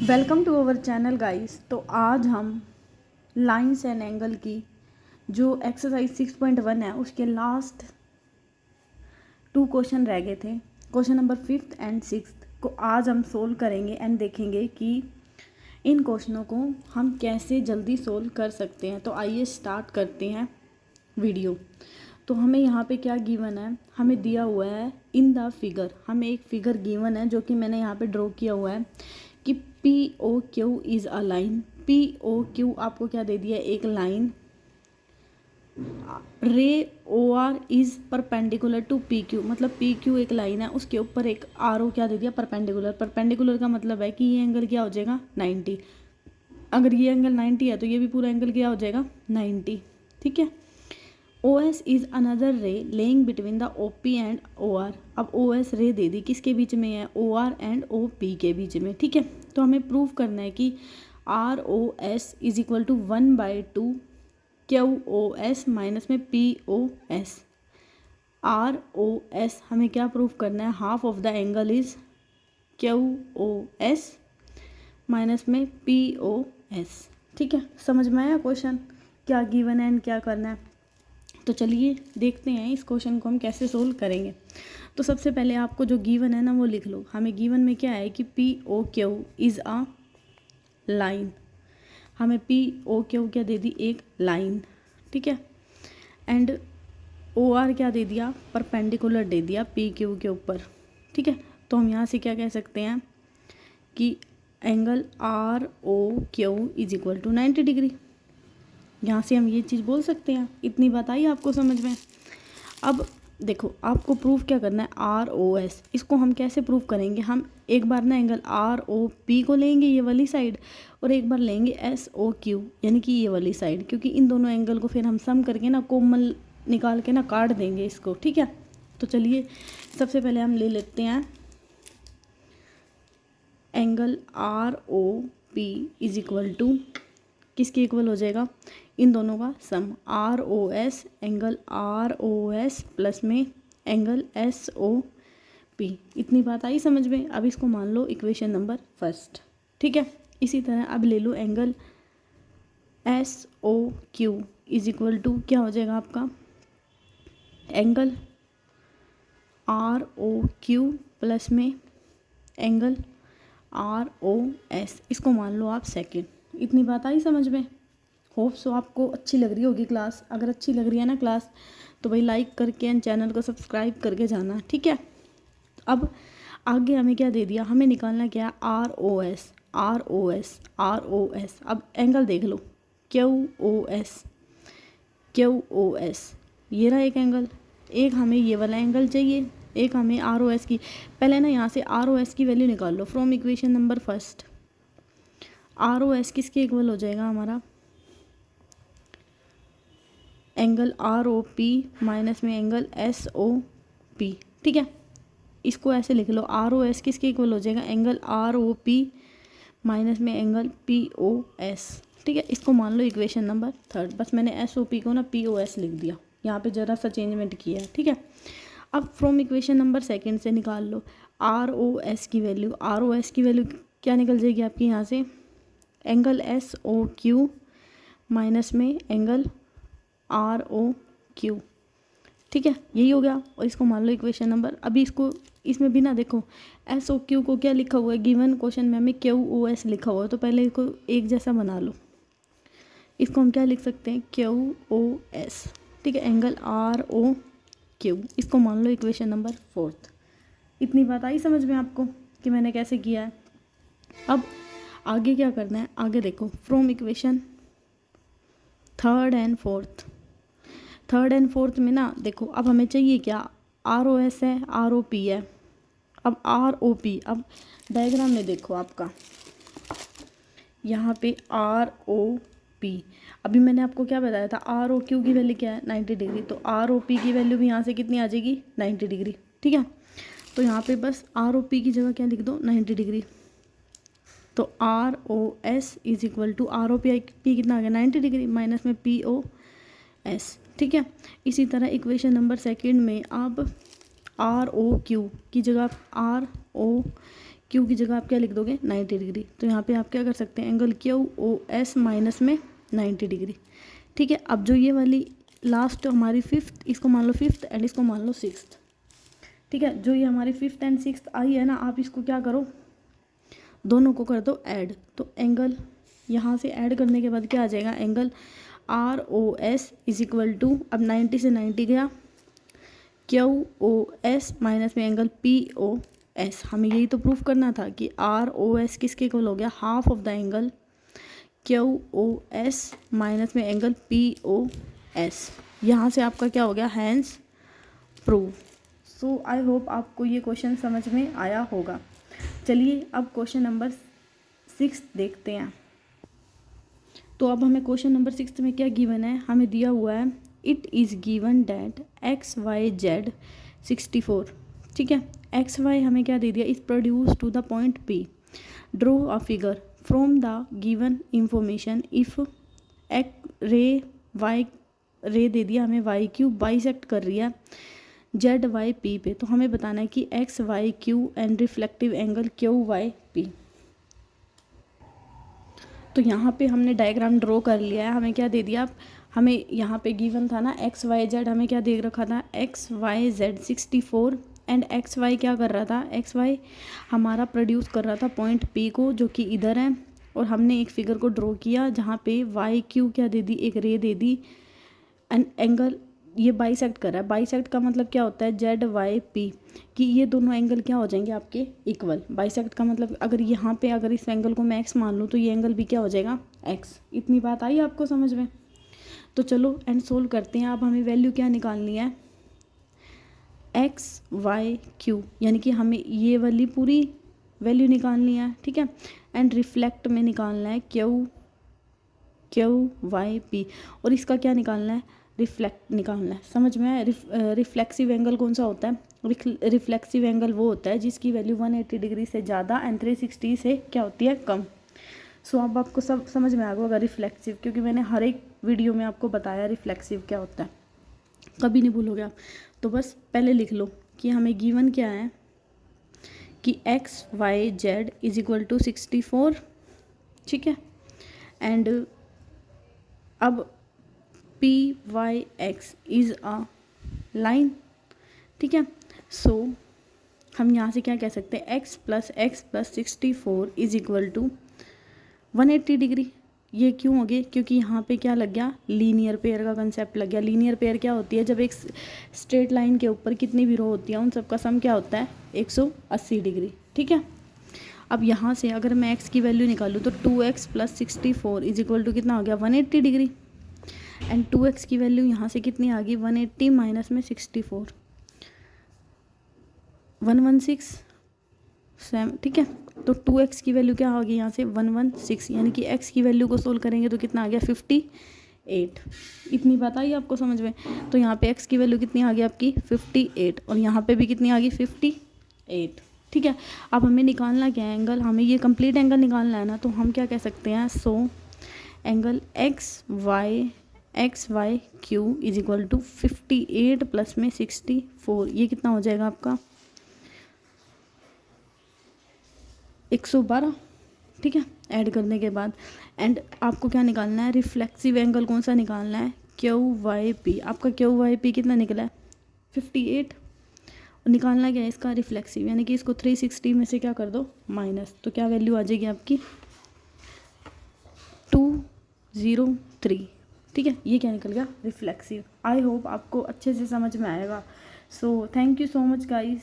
Welcome to our channel guys. तो आज हम लाइंस एंड एंगल की जो एक्सरसाइज 6.1 है उसके लास्ट 2 क्वेश्चन रह गए थे। Question number 5th and 6th को आज हम सोल्व करेंगे एंड देखेंगे कि इन क्वेश्चनों को हम कैसे जल्दी सोल्व कर सकते हैं। तो आइए स्टार्ट करते हैं वीडियो। तो हमें यहाँ पे क्या गिवन है, हमें दिया हुआ है इन द फिगर, हमें एक फिगर गिवन है जो कि मैंने यहाँ पे ड्रॉ किया हुआ है कि P O Q is a line. P O Q आपको क्या दे दिया है, एक line. Ray O R is perpendicular to P Q, मतलब पी क्यू एक लाइन है, उसके ऊपर एक आर ओ क्या दे दिया, परपेंडिकुलर। परपेंडिकुलर का मतलब है कि ये एंगल क्या हो जाएगा 90। अगर ये एंगल 90 है तो ये भी पूरा एंगल क्या हो जाएगा 90। ठीक है। O S is another ray lying between the O P and O R. अब ओ एस रे दे दी, किसके बीच में है, O R and O P के बीच में। ठीक है। तो हमें प्रूव करना है कि R O S is equal to 1/2 Q O S minus में पी ओ एस। आर ओ एस हमें क्या प्रूव करना है, half of the angle is Q O S minus में पी ओ एस। ठीक है, समझ में आया क्वेश्चन क्या गिवन है एंड क्या करना है। तो चलिए देखते हैं इस क्वेश्चन को हम कैसे सोल्व करेंगे। तो सबसे पहले आपको जो गिवन है ना वो लिख लो। हमें गिवन में क्या है कि P O Q is a line. हमें पी ओ क्यू क्या दे दी, एक लाइन। ठीक है। एंड ओ आर क्या दे दिया, परपेंडिकुलर दे दिया पी क्यू के ऊपर। ठीक है। तो हम यहाँ से क्या कह सकते हैं कि angle R O Q is equal to 90 degree. यहाँ से हम ये चीज़ बोल सकते हैं। इतनी बात आई आपको समझ में। अब देखो आपको प्रूफ क्या करना है, आर ओ एस। इसको हम कैसे प्रूफ करेंगे, हम एक बार ना एंगल आर ओ पी को लेंगे ये वाली साइड, और एक बार लेंगे एस ओ क्यू यानी कि ये वाली साइड, क्योंकि इन दोनों एंगल को फिर हम सम करके ना कोमल निकाल के ना काट देंगे इसको। ठीक है। तो चलिए सबसे पहले हम ले लेते हैं angle R O P is equal to, किसके इक्वल हो जाएगा, इन दोनों का सम, आर ओ एस, एंगल आर ओ एस प्लस में एंगल एस ओ पी। इतनी बात आई समझ में। अब इसको मान लो इक्वेशन नंबर फर्स्ट। ठीक है। इसी तरह अब ले लो angle S O Q is equal to क्या हो जाएगा आपका, angle R O Q plus में एंगल आर ओ एस। इसको मान लो आप सेकेंड। इतनी बात आई समझ में। होप सो आपको अच्छी लग रही होगी क्लास। अगर अच्छी लग रही है ना क्लास तो भाई लाइक करके एंड चैनल को सब्सक्राइब करके जाना। ठीक है। अब आगे हमें क्या दे दिया, हमें निकालना क्या है, आर ओ एस, आर ओ एस, आर ओ एस। अब एंगल देख लो, Q O S, Q O S, ये रहा एक एंगल। एक हमें ये वाला एंगल चाहिए, एक हमें आर ओ एस की। पहले ना यहाँ से आर ओ एस की वैल्यू निकाल लो from equation number first. R O S किसके इक्वल हो जाएगा हमारा, angle R O P minus में एंगल एस ओ पी। ठीक है। इसको ऐसे लिख लो, आर ओ एस किसके इक्वल हो जाएगा, angle R O P minus में एंगल पी ओ एस। ठीक है। इसको मान लो इक्वेशन नंबर थर्ड। बस मैंने एस ओ पी को ना पी ओ एस लिख दिया, यहाँ पे ज़रा सा चेंजमेंट किया है। ठीक है। अब फ्रॉम इक्वेशन नंबर सेकेंड से निकाल लो आर ओ एस की वैल्यू। आर ओ एस की वैल्यू क्या निकल जाएगी आपकी यहाँ से, angle S O Q minus में एंगल आर ओ क्यू। ठीक है, यही हो गया। और इसको मान लो इक्वेशन नंबर, अभी इसको इसमें भी ना देखो एस ओ क्यू को क्या लिखा हुआ है, गिवन क्वेश्चन में हमें क्यू ओ एस लिखा हुआ है, तो पहले इसको एक जैसा बना लो। इसको हम क्या लिख सकते हैं, क्यू ओ एस। ठीक है, एंगल आर ओ क्यू। इसको मान लो इक्वेशन नंबर फोर्थ। इतनी बात आई समझ में आपको कि मैंने कैसे किया है। अब आगे क्या करना है, आगे देखो from equation third and fourth. Third and fourth में ना देखो अब हमें चाहिए क्या, आर ओ एस है, आर ओ पी है। अब आर ओ पी, अब डायग्राम में देखो आपका यहाँ पे आर ओ पी। अभी मैंने आपको क्या बताया था, आर ओ क्यू की वैल्यू क्या है 90 डिग्री, तो आर ओ पी की वैल्यू भी यहाँ से कितनी आ जाएगी 90 डिग्री। ठीक है। तो यहाँ पे बस आर ओ पी की जगह क्या लिख दो 90 डिग्री। तो R O S is equal to R O P कितना आ गया 90 डिग्री माइनस में पी ओ एस। ठीक है। इसी तरह इक्वेशन नंबर सेकेंड में आप आर ओ क्यू की जगह आर ओ क्यू की जगह आप क्या लिख दोगे 90 डिग्री। तो यहाँ पे आप क्या कर सकते हैं, angle Q O S minus में 90 डिग्री। ठीक है, अब जो ये वाली लास्ट हमारी फिफ्थ, इसको मान लो फिफ्थ एंड इसको मान लो सिक्स्थ। ठीक है, जो ये हमारी फिफ्थ एंड सिक्स्थ आई है ना, आप इसको क्या करो, दोनों को कर दो ऐड। तो एंगल यहाँ से ऐड करने के बाद क्या आ जाएगा, angle R O S is equal to, अब 90 से 90 गया, क्यू ओ एस माइनस में एंगल पी ओ एस। हमें यही तो प्रूफ करना था कि आर ओ एस किसके इक्वल हो गया, half of the angle Q O S minus में एंगल पी ओ एस। यहाँ से आपका क्या हो गया, hence prove. So I hope आपको ये क्वेश्चन समझ में आया होगा। चलिए अब क्वेश्चन नंबर 6 देखते हैं। तो अब हमें क्वेश्चन नंबर 6 में क्या गिवन है, हमें दिया हुआ है it is given that X Y Z 64। ठीक है, एक्स वाई हमें क्या दे दिया, is produced to the point P, draw a figure from the given information if एक रे वाई, रे दे दिया हमें वाई क्यू बाइसेक्ट कर रही है जेड वाई पी पे। तो हमें बताना है कि X Y Q and reflective angle Q Y P. तो यहाँ पे हमने डायग्राम ड्रॉ कर लिया है। हमें क्या दे दिया, हमें यहाँ पे गिवन था ना एक्स वाई जेड, हमें क्या दे रखा था, X Y Z 64 and X Y क्या कर रहा था, एक्स वाई हमारा प्रोड्यूस कर रहा था पॉइंट पी को जो कि इधर है, और हमने एक फिगर को ड्रॉ किया जहाँ पे वाई क्यू क्या दे दी, एक रे दे दी एंड एंगल ये बाइसेक्ट कर रहा है। बाइसेक्ट का मतलब क्या होता है, जेड वाई पी, कि ये दोनों एंगल क्या हो जाएंगे आपके इक्वल। बाइसेक्ट का मतलब अगर यहाँ पे अगर इस एंगल को मैं एक्स मान लूँ तो ये एंगल भी क्या हो जाएगा एक्स। इतनी बात आई आपको समझ में। तो चलो एंड सोल्व करते हैं। अब हमें वैल्यू क्या निकालनी है, एक्स वाई क्यू, यानी कि हमें ये वाली पूरी वैल्यू निकालनी है। ठीक है, एंड रिफ्लेक्ट में निकालना है क्यू वाई पी, और इसका क्या निकालना है, रिफ्लेक्ट निकालना है। समझ में आया। रिफ्लेक्सिव एंगल कौन सा होता है, रिफ्लेक्सिव एंगल वो होता है जिसकी वैल्यू 180 डिग्री से ज़्यादा एंड 360 से क्या होती है कम। सो अब आपको सब समझ में आ गया होगा रिफ्लेक्सिव, क्योंकि मैंने हर एक वीडियो में आपको बताया रिफ्लेक्सिव क्या होता है, कभी नहीं भूलोगे आप। तो बस पहले लिख लो कि हमें गिवन क्या है कि X Y Z is equal to 64। ठीक है, एंड अब P Y X is a line. ठीक है, सो हम यहाँ से क्या कह सकते हैं, x plus 64 is equal to 180 degree. ये क्यों हो गए, क्योंकि यहाँ पे क्या लग गया, लीनियर पेयर का कंसेप्ट लग गया। लीनियर पेयर क्या होती है, जब एक स्ट्रेट लाइन के ऊपर कितनी भी रो होती है उन सबका सम क्या होता है 180 डिग्री। ठीक है, अब यहाँ से अगर मैं x की वैल्यू निकालूँ तो 2x plus 64 is equal to कितना हो गया 180 डिग्री, एंड 2x की वैल्यू यहाँ से कितनी आ गई 180 माइनस में 64 116। ठीक है, तो 2x की वैल्यू क्या होगी यहाँ से 116, यानी कि x की वैल्यू को सोल्व करेंगे तो कितना आ गया 58। इतनी बात आई आपको समझ में। तो यहाँ पे x की वैल्यू कितनी आ गई आपकी 58, और यहाँ पे भी कितनी आ गई 58। ठीक है, अब हमें निकालना क्या है एंगल, हमें ये कंप्लीट एंगल निकालना है ना। तो हम क्या कह सकते हैं, so angle X Y Q is equal to 58 plus में 64, ये कितना हो जाएगा आपका 112। ठीक है, ऐड करने के बाद एंड आपको क्या निकालना है, रिफ्लेक्सिव एंगल कौन सा निकालना है, क्यू वाई पी। आपका क्यू वाई पी कितना निकला है 58, और निकालना क्या है इसका रिफ्लेक्सिव, यानी कि इसको 360 में से क्या कर दो माइनस, तो क्या वैल्यू आ जाएगी आपकी 203। ठीक है, ये क्या निकल गया रिफ्लेक्सिव। आई होप आपको अच्छे से समझ में आएगा। So thank you so much guys.